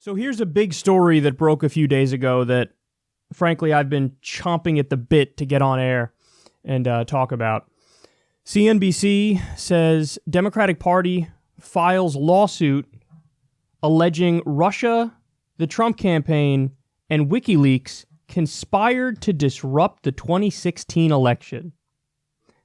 So here's a big story that broke a few days ago that, frankly, I've been chomping at the bit to get on air and talk about. CNBC says Democratic Party files lawsuit alleging Russia, the Trump campaign, and WikiLeaks conspired to disrupt the 2016 election.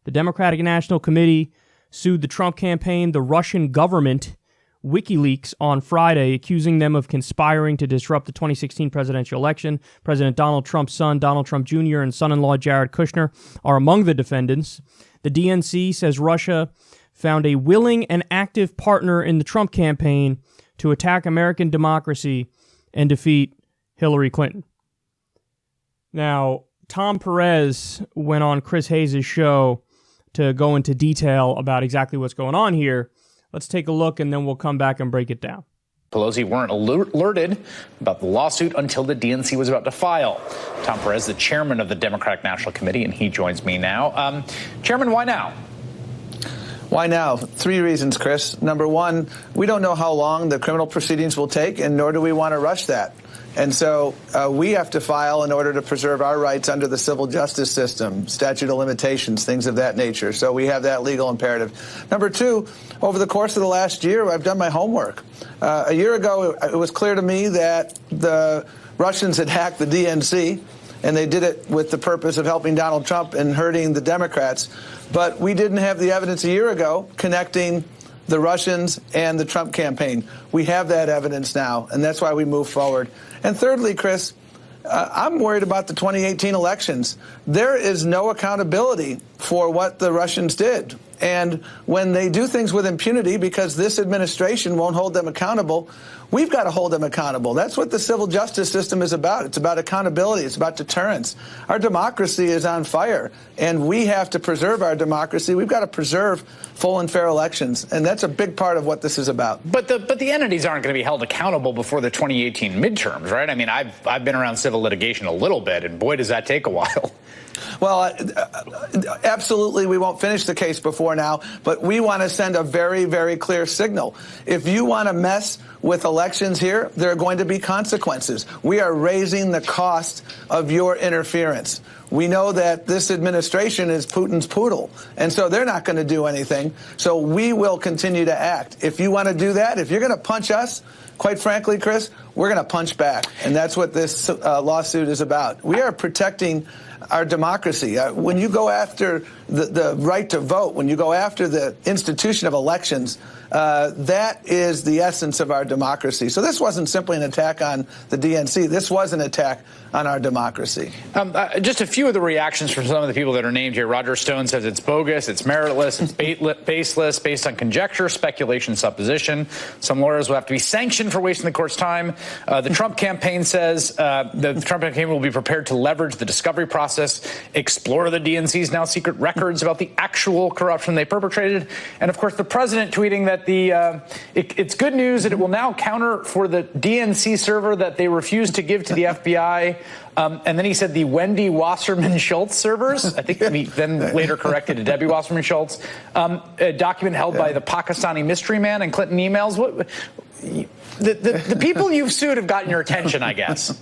The Democratic National Committee sued the Trump campaign, the Russian government, WikiLeaks on Friday, accusing them of conspiring to disrupt the 2016 presidential election. President Donald Trump's son, Donald Trump Jr., and son-in-law Jared Kushner are among the defendants. The DNC says Russia found a willing and active partner in the Trump campaign to attack American democracy and defeat Hillary Clinton. Now, Tom Perez went on Chris Hayes' show to go into detail about exactly what's going on here. Let's take a look, and then we'll come back and break it down. Pelosi weren't alerted about the lawsuit until the DNC was about to file. Tom Perez, the chairman of the Democratic National Committee, and he joins me now. Chairman, why now? Why now? Three reasons, Chris. Number one, we don't know how long the criminal proceedings will take, and nor do we want to rush that. And so we have to file in order to preserve our rights under the civil justice system, statute of limitations, things of that nature. So we have that legal imperative. Number two, over the course of the last year, I've done my homework. A year ago, it was clear to me that the Russians had hacked the DNC, and they did it with the purpose of helping Donald Trump and hurting the Democrats. But we didn't have the evidence a year ago connecting the Russians and the Trump campaign. We have that evidence now, and that's why we move forward. And thirdly, Chris, I'm worried about the 2018 elections. There is no accountability for what the Russians did. And when they do things with impunity because this administration won't hold them accountable, we've got to hold them accountable. That's what the civil justice system is about. It's about accountability. It's about deterrence. Our democracy is on fire, and we have to preserve our democracy. We've got to preserve full and fair elections, and that's a big part of what this is about. But the entities aren't going to be held accountable before the 2018 midterms, right? I mean, I've been around civil litigation a little bit, and boy, does that take a while. Well, absolutely, we won't finish the case before now, but we want to send a very, very clear signal. If you want to mess with elections here, there are going to be consequences. We are raising the cost of your interference. We know that this administration is Putin's poodle, and so they're not going to do anything. So we will continue to act. If you want to do that, if you're going to punch us, quite frankly, Chris, we're going to punch back. And that's what this lawsuit is about. We are protecting our democracy. When you go after the right to vote, when you go after the institution of elections, that is the essence of our democracy. So this wasn't simply an attack on the DNC. This was an attack on our democracy. Just a few of the reactions from some of the people that are named here. Roger Stone says it's bogus, it's meritless, it's baseless, based on conjecture, speculation, supposition. Some lawyers will have to be sanctioned for wasting the court's time. The Trump campaign says the Trump campaign will be prepared to leverage the discovery process, explore the DNC's now secret records about the actual corruption they perpetrated. And, of course, the president tweeting that it's good news that it will now counter for the DNC server that they refused to give to the FBI. And then he said the Wendy Wasserman Schultz servers, I think he then later corrected to Debbie Wasserman Schultz, a document held by the Pakistani mystery man and Clinton emails. The people you've sued have gotten your attention, I guess.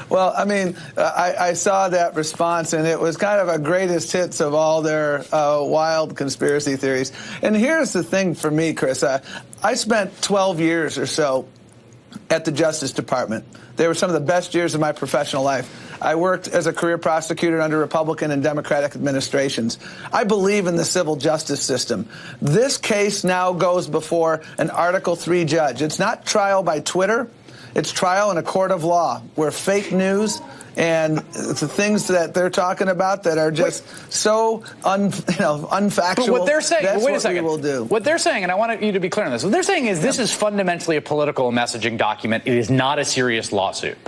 Well, I mean, I saw that response, and it was kind of a greatest hits of all their wild conspiracy theories. And here's the thing for me, Chris. I spent 12 years or so at the Justice Department. They were some of the best years of my professional life. I worked as a career prosecutor under Republican and Democratic administrations. I believe in the civil justice system. This case now goes before an Article III judge. It's not trial by Twitter. It's trial in a court of law where fake news and the things that they're talking about that are just so unfactual. But what they're saying, that's wait a second. we will do. What they're saying, and I want you to be clear on this, what they're saying is this is fundamentally a political messaging document. It is not a serious lawsuit.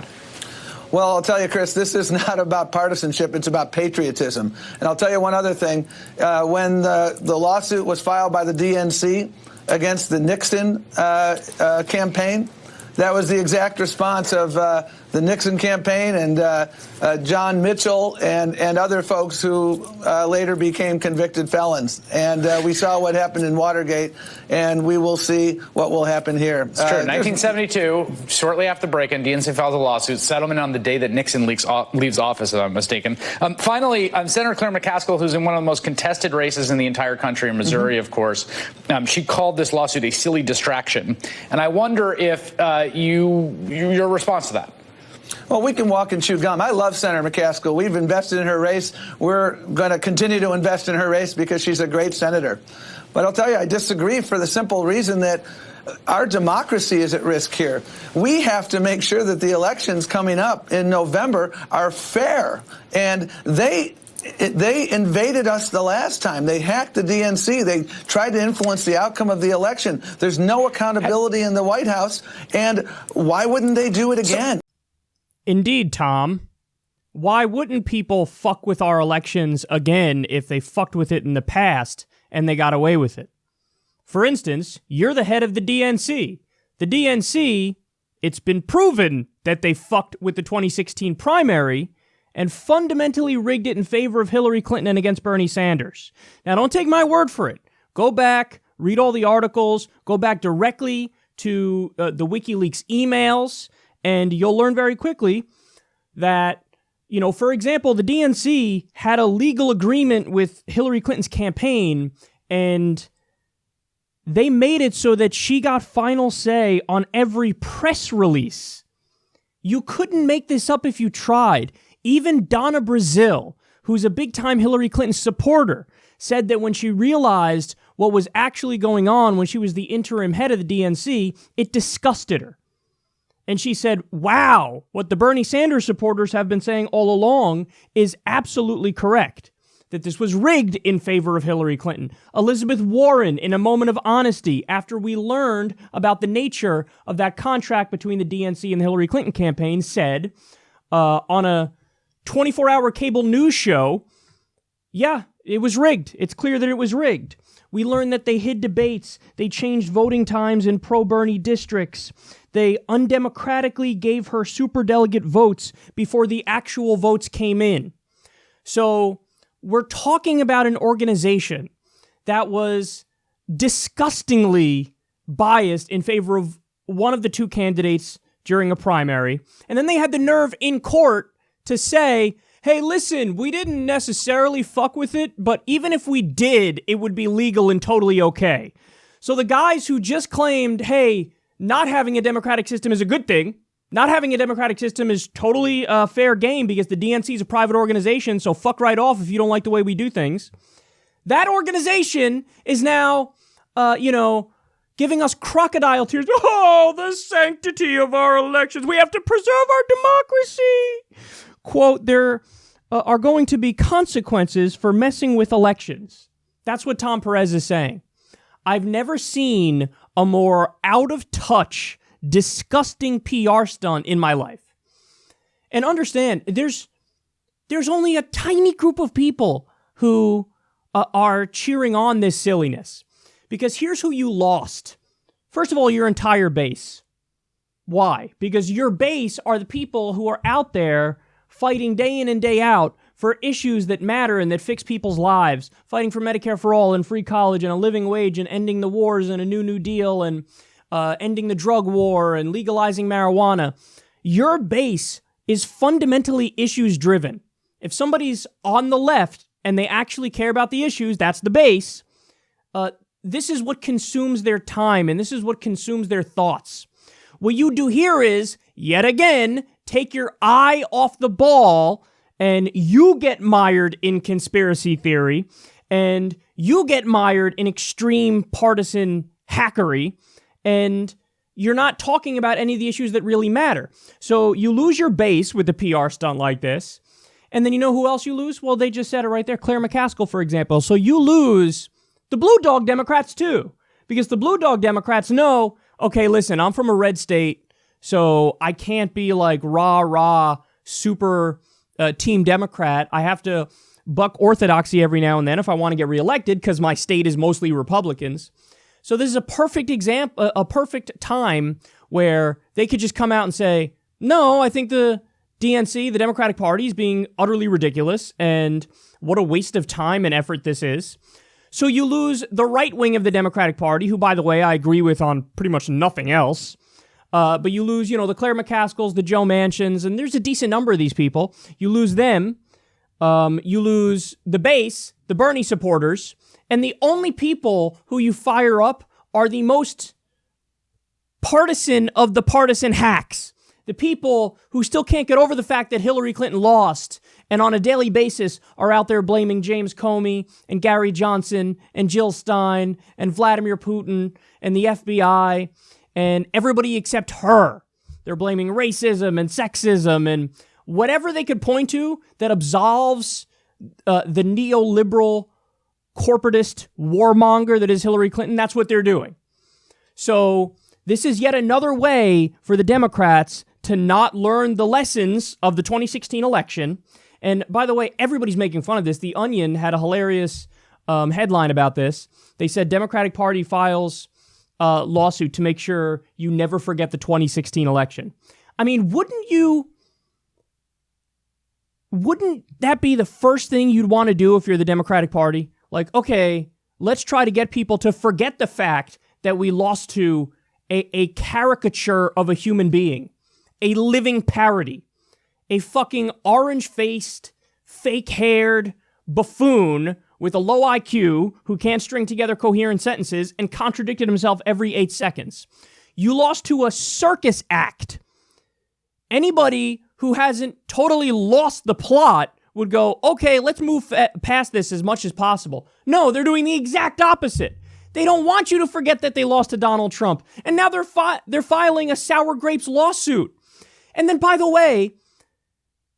Well, I'll tell you, Chris, this is not about partisanship. It's about patriotism. And I'll tell you one other thing. When the lawsuit was filed by the DNC against the Nixon campaign, That was the exact response of the Nixon campaign and John Mitchell and other folks who later became convicted felons. And we saw what happened in Watergate, and we will see what will happen here. It's true. 1972, shortly after the break-in, DNC files a lawsuit, settlement on the day that Nixon leaves office, if I'm mistaken. Finally, Senator Claire McCaskill, who's in one of the most contested races in the entire country, in Missouri, of course, she called this lawsuit a silly distraction. And I wonder if your response to that. Well, we can walk and chew gum. I love Senator McCaskill. We've invested in her race. We're going to continue to invest in her race because she's a great senator. But I'll tell you, I disagree for the simple reason that our democracy is at risk here. We have to make sure that the elections coming up in November are fair. And they invaded us the last time. They hacked the DNC. They tried to influence the outcome of the election. There's no accountability in the White House. And why wouldn't they do it again? Indeed, Tom. Why wouldn't people fuck with our elections again if they fucked with it in the past and they got away with it? For instance, you're the head of the DNC. The DNC, it's been proven that they fucked with the 2016 primary and fundamentally rigged it in favor of Hillary Clinton and against Bernie Sanders. Now, don't take my word for it. Go back, read all the articles, go back directly to the WikiLeaks emails, and you'll learn very quickly that, you know, for example, the DNC had a legal agreement with Hillary Clinton's campaign, and they made it so that she got final say on every press release. You couldn't make this up if you tried. Even Donna Brazile, who's a big-time Hillary Clinton supporter, said that when she realized what was actually going on when she was the interim head of the DNC, it disgusted her. And she said, wow, what the Bernie Sanders supporters have been saying all along is absolutely correct, that this was rigged in favor of Hillary Clinton. Elizabeth Warren, in a moment of honesty, after we learned about the nature of that contract between the DNC and the Hillary Clinton campaign, said on a 24-hour cable news show, yeah, it was rigged. It's clear that it was rigged. We learned that they hid debates. They changed voting times in pro-Bernie districts. They undemocratically gave her superdelegate votes before the actual votes came in. So we're talking about an organization that was disgustingly biased in favor of one of the two candidates during a primary. And then they had the nerve in court to say, hey, listen, we didn't necessarily fuck with it, but even if we did, it would be legal and totally okay. So the guys who just claimed, hey, not having a democratic system is a good thing, not having a democratic system is totally fair game because the DNC is a private organization, so fuck right off if you don't like the way we do things. That organization is now, giving us crocodile tears. Oh, the sanctity of our elections. We have to preserve our democracy. Quote, there are going to be consequences for messing with elections. That's what Tom Perez is saying. I've never seen a more out-of-touch, disgusting PR stunt in my life. And understand, there's only a tiny group of people who are cheering on this silliness. Because here's who you lost. First of all, your entire base. Why? Because your base are the people who are out there fighting day in and day out for issues that matter and that fix people's lives, fighting for Medicare for all and free college and a living wage and ending the wars and a New Deal and ending the drug war and legalizing marijuana. Your base is fundamentally issues-driven. If somebody's on the left and they actually care about the issues, that's the base. This is what consumes their time and this is what consumes their thoughts. What you do here is, yet again, take your eye off the ball and you get mired in conspiracy theory and you get mired in extreme partisan hackery and you're not talking about any of the issues that really matter. So you lose your base with a PR stunt like this. And then you know who else you lose? Well, they just said it right there. Claire McCaskill, for example. So you lose the Blue Dog Democrats too, because the Blue Dog Democrats know, okay, listen, I'm from a red state. So I can't be like rah, super team Democrat. I have to buck orthodoxy every now and then if I want to get reelected because my state is mostly Republicans. So this is a perfect example, a perfect time where they could just come out and say, no, I think the DNC, the Democratic Party, is being utterly ridiculous, and what a waste of time and effort this is. So you lose the right wing of the Democratic Party, who, by the way, I agree with on pretty much nothing else. But you lose, the Claire McCaskills, the Joe Manchins, and there's a decent number of these people. You lose them. You lose the base, the Bernie supporters, and the only people who you fire up are the most partisan of the partisan hacks. The people who still can't get over the fact that Hillary Clinton lost and on a daily basis are out there blaming James Comey and Gary Johnson and Jill Stein and Vladimir Putin and the FBI and everybody except her. They're blaming racism and sexism and whatever they could point to that absolves the neoliberal corporatist warmonger that is Hillary Clinton. That's what they're doing. So this is yet another way for the Democrats to not learn the lessons of the 2016 election. And by the way, everybody's making fun of this. The Onion had a hilarious headline about this. They said Democratic Party files lawsuit to make sure you never forget the 2016 election. I mean, wouldn't that be the first thing you'd want to do if you're the Democratic Party? Like, okay, let's try to get people to forget the fact that we lost to a caricature of a human being, a living parody, a fucking orange-faced, fake-haired buffoon with a low IQ who can't string together coherent sentences and contradicted himself every 8 seconds. You lost to a circus act. Anybody who hasn't totally lost the plot would go, okay, let's move past this as much as possible. No, they're doing the exact opposite. They don't want you to forget that they lost to Donald Trump. And now they're filing a sour grapes lawsuit. And then, by the way,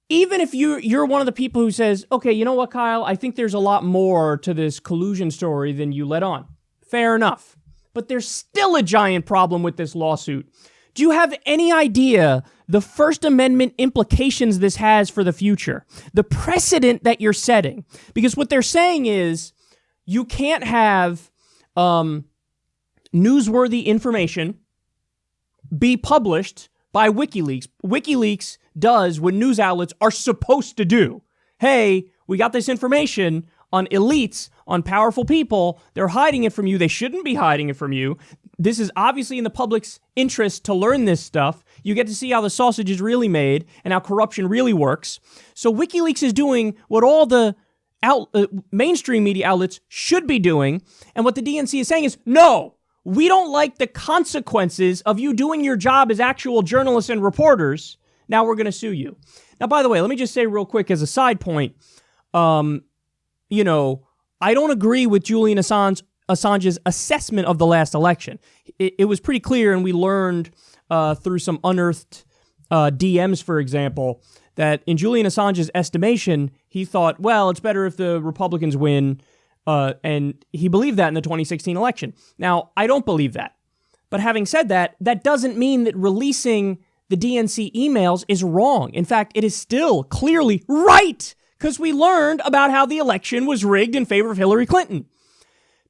even if you're one of the people who says, okay, you know what, Kyle, I think there's a lot more to this collusion story than you let on. Fair enough. But there's still a giant problem with this lawsuit. Do you have any idea the First Amendment implications this has for the future? The precedent that you're setting? Because what they're saying is you can't have newsworthy information be published by WikiLeaks. WikiLeaks does what news outlets are supposed to do. Hey, we got this information on elites, on powerful people. They're hiding it from you. They shouldn't be hiding it from you. This is obviously in the public's interest to learn this stuff. You get to see how the sausage is really made and how corruption really works. So WikiLeaks is doing what all the mainstream media outlets should be doing. And what the DNC is saying is, no, we don't like the consequences of you doing your job as actual journalists and reporters. Now we're going to sue you. Now, by the way, let me just say real quick as a side point, I don't agree with Julian Assange's assessment of the last election. It was pretty clear, and we learned through some unearthed DMs, for example, that in Julian Assange's estimation, he thought, well, it's better if the Republicans win, and he believed that in the 2016 election. Now, I don't believe that. But having said that, that doesn't mean that releasing the DNC emails is wrong. In fact, it is still clearly right, because we learned about how the election was rigged in favor of Hillary Clinton.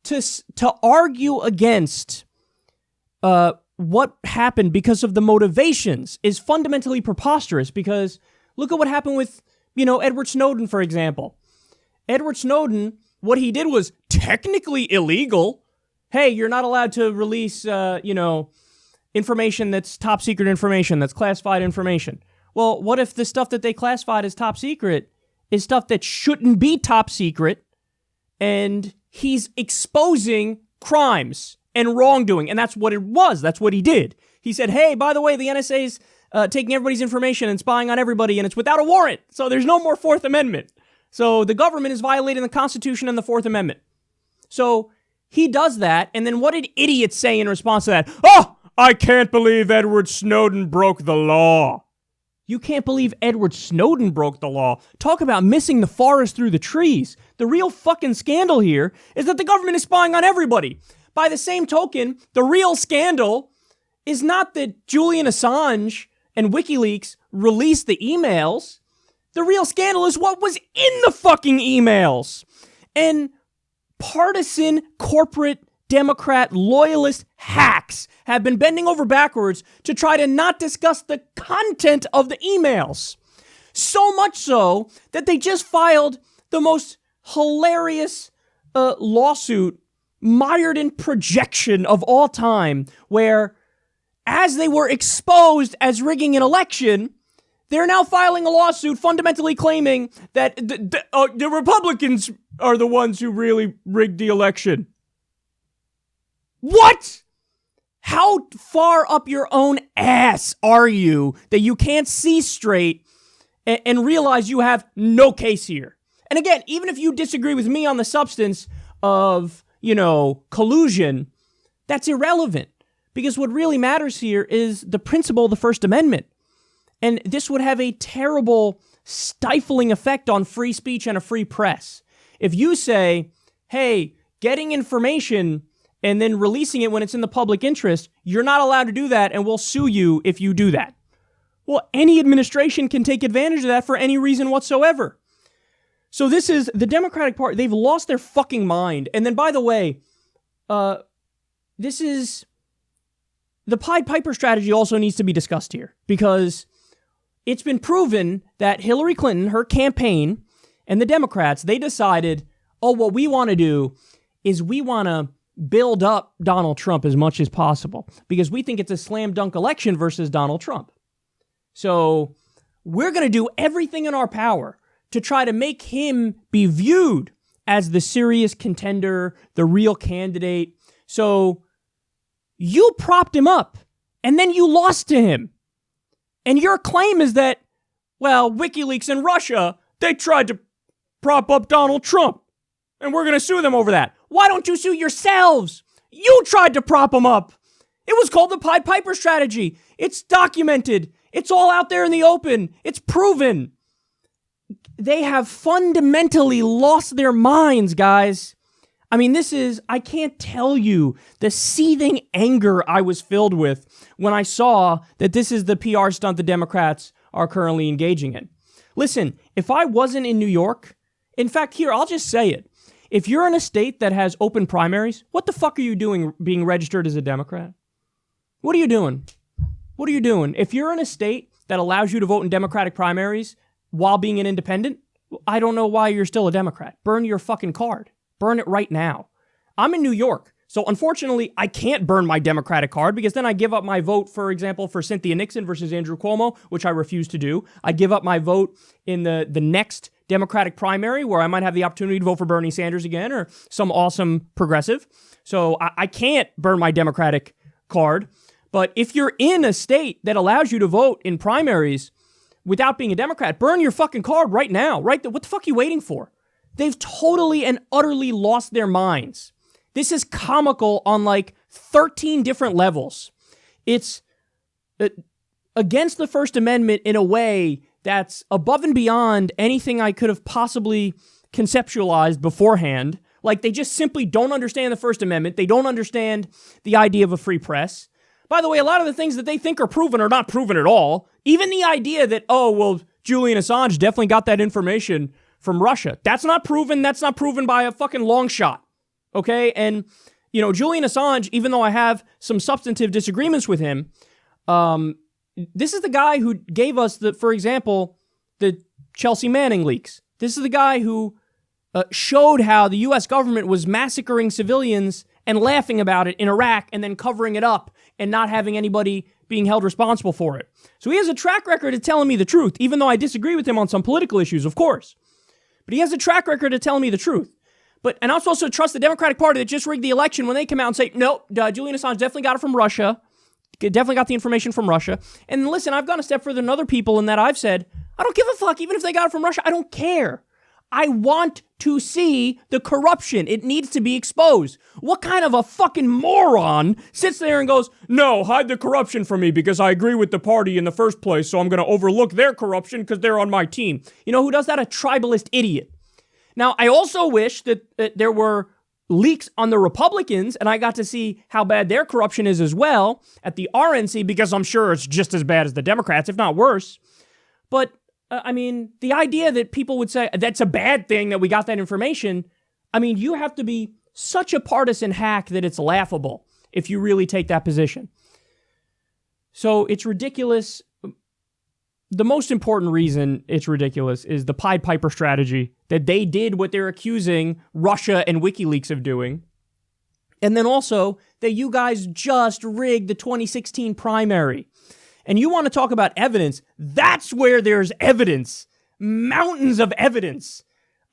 To argue against what happened because of the motivations is fundamentally preposterous, because look at what happened with, Edward Snowden, for example. Edward Snowden, what he did was technically illegal. Hey, you're not allowed to release, information that's top secret information, that's classified information. Well, what if the stuff that they classified as top secret is stuff that shouldn't be top secret, and he's exposing crimes and wrongdoing, and that's what it was. That's what he did. He said, hey, by the way, the NSA's taking everybody's information and spying on everybody, and it's without a warrant, so there's no more Fourth Amendment. So the government is violating the Constitution and the Fourth Amendment. So he does that, and then what did idiots say in response to that? Oh, I can't believe Edward Snowden broke the law. You can't believe Edward Snowden broke the law. Talk about missing the forest through the trees. The real fucking scandal here is that the government is spying on everybody. By the same token, the real scandal is not that Julian Assange and WikiLeaks released the emails. The real scandal is what was in the fucking emails. And partisan corporate Democrat loyalist hacks have been bending over backwards to try to not discuss the content of the emails. So much so that they just filed the most hilarious lawsuit mired in projection of all time, where as they were exposed as rigging an election, they're now filing a lawsuit fundamentally claiming that the Republicans are the ones who really rigged the election. What? How far up your own ass are you that you can't see straight and realize you have no case here? And again, even if you disagree with me on the substance of, collusion, that's irrelevant. Because what really matters here is the principle of the First Amendment. And this would have a terrible stifling effect on free speech and a free press. If you say, hey, getting information and then releasing it when it's in the public interest, you're not allowed to do that and we'll sue you if you do that. Well, any administration can take advantage of that for any reason whatsoever. So this is the Democratic Party. They've lost their fucking mind. And then, by the way, this is the Pied Piper strategy also needs to be discussed here, because it's been proven that Hillary Clinton, her campaign, and the Democrats, they decided, what we want to do is we want to build up Donald Trump as much as possible because we think it's a slam dunk election versus Donald Trump. So we're going to do everything in our power to try to make him be viewed as the serious contender, the real candidate. So you propped him up and then you lost to him. And your claim is that, WikiLeaks and Russia, they tried to prop up Donald Trump and we're going to sue them over that. Why don't you sue yourselves? You tried to prop him up. It was called the Pied Piper strategy. It's documented. It's all out there in the open. It's proven. They have fundamentally lost their minds, guys. I mean, I can't tell you the seething anger I was filled with when I saw that this is the PR stunt the Democrats are currently engaging in. Listen, if I wasn't in New York, in fact, here, I'll just say it. If you're in a state that has open primaries, what the fuck are you doing being registered as a Democrat? What are you doing? What are you doing? If you're in a state that allows you to vote in Democratic primaries while being an independent, I don't know why you're still a Democrat. Burn your fucking card. Burn it right now. I'm in New York, so unfortunately, I can't burn my Democratic card because then I give up my vote, for example, for Cynthia Nixon versus Andrew Cuomo, which I refuse to do. I give up my vote in the next Democratic primary where I might have the opportunity to vote for Bernie Sanders again or some awesome progressive. So I can't burn my Democratic card. But if you're in a state that allows you to vote in primaries without being a Democrat, burn your fucking card right now. What the fuck are you waiting for? They've totally and utterly lost their minds. This is comical on 13 different levels. It's against the First Amendment in a way that's above and beyond anything I could have possibly conceptualized beforehand. They just simply don't understand the First Amendment. They don't understand the idea of a free press. By the way, a lot of the things that they think are proven are not proven at all. Even the idea that, Julian Assange definitely got that information from Russia. That's not proven. That's not proven by a fucking long shot. Okay? And, Julian Assange, even though I have some substantive disagreements with him, this is the guy who gave us, for example, the Chelsea Manning leaks. This is the guy who showed how the U.S. government was massacring civilians and laughing about it in Iraq and then covering it up and not having anybody being held responsible for it. So he has a track record of telling me the truth, even though I disagree with him on some political issues, of course. But he has a track record of telling me the truth. And I'm supposed to trust the Democratic Party that just rigged the election when they come out and say, nope, Julian Assange definitely got it from Russia. Definitely got the information from Russia. And listen, I've gone a step further than other people in that I've said, I don't give a fuck, even if they got it from Russia. I don't care. I want to see the corruption. It needs to be exposed. What kind of a fucking moron sits there and goes, no, hide the corruption from me because I agree with the party in the first place, so I'm going to overlook their corruption because they're on my team. You know who does that? A tribalist idiot. Now, I also wish that there were leaks on the Republicans, and I got to see how bad their corruption is as well at the RNC, because I'm sure it's just as bad as the Democrats, if not worse. But the idea that people would say that's a bad thing that we got that information, you have to be such a partisan hack that it's laughable if you really take that position. So it's ridiculous. The most important reason it's ridiculous is the Pied Piper strategy, that they did what they're accusing Russia and WikiLeaks of doing. And then also that you guys just rigged the 2016 primary. And you want to talk about evidence, that's where there's evidence. Mountains of evidence.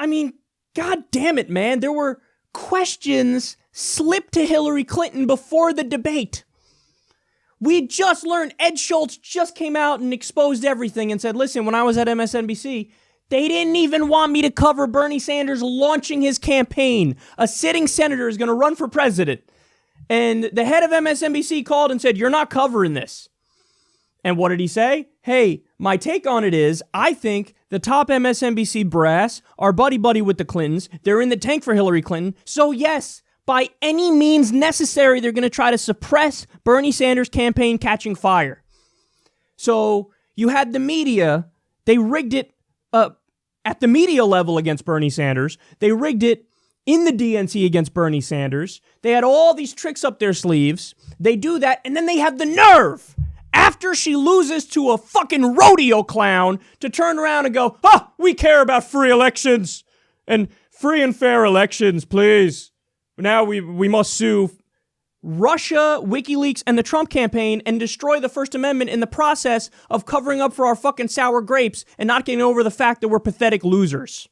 I mean, God damn it, man. There were questions slipped to Hillary Clinton before the debate. We just learned Ed Schultz just came out and exposed everything and said, listen, when I was at MSNBC, they didn't even want me to cover Bernie Sanders launching his campaign. A sitting senator is going to run for president. And the head of MSNBC called and said, you're not covering this. And what did he say? Hey, my take on it is, I think the top MSNBC brass are buddy-buddy with the Clintons. They're in the tank for Hillary Clinton. So yes, by any means necessary, they're going to try to suppress Bernie Sanders' campaign catching fire. So you had the media. They rigged it at the media level against Bernie Sanders. They rigged it in the DNC against Bernie Sanders. They had all these tricks up their sleeves. They do that, and then they have the nerve, after she loses to a fucking rodeo clown, to turn around and go, we care about free elections and free and fair elections, please. Now we must sue Russia, WikiLeaks, and the Trump campaign and destroy the First Amendment in the process of covering up for our fucking sour grapes and not getting over the fact that we're pathetic losers.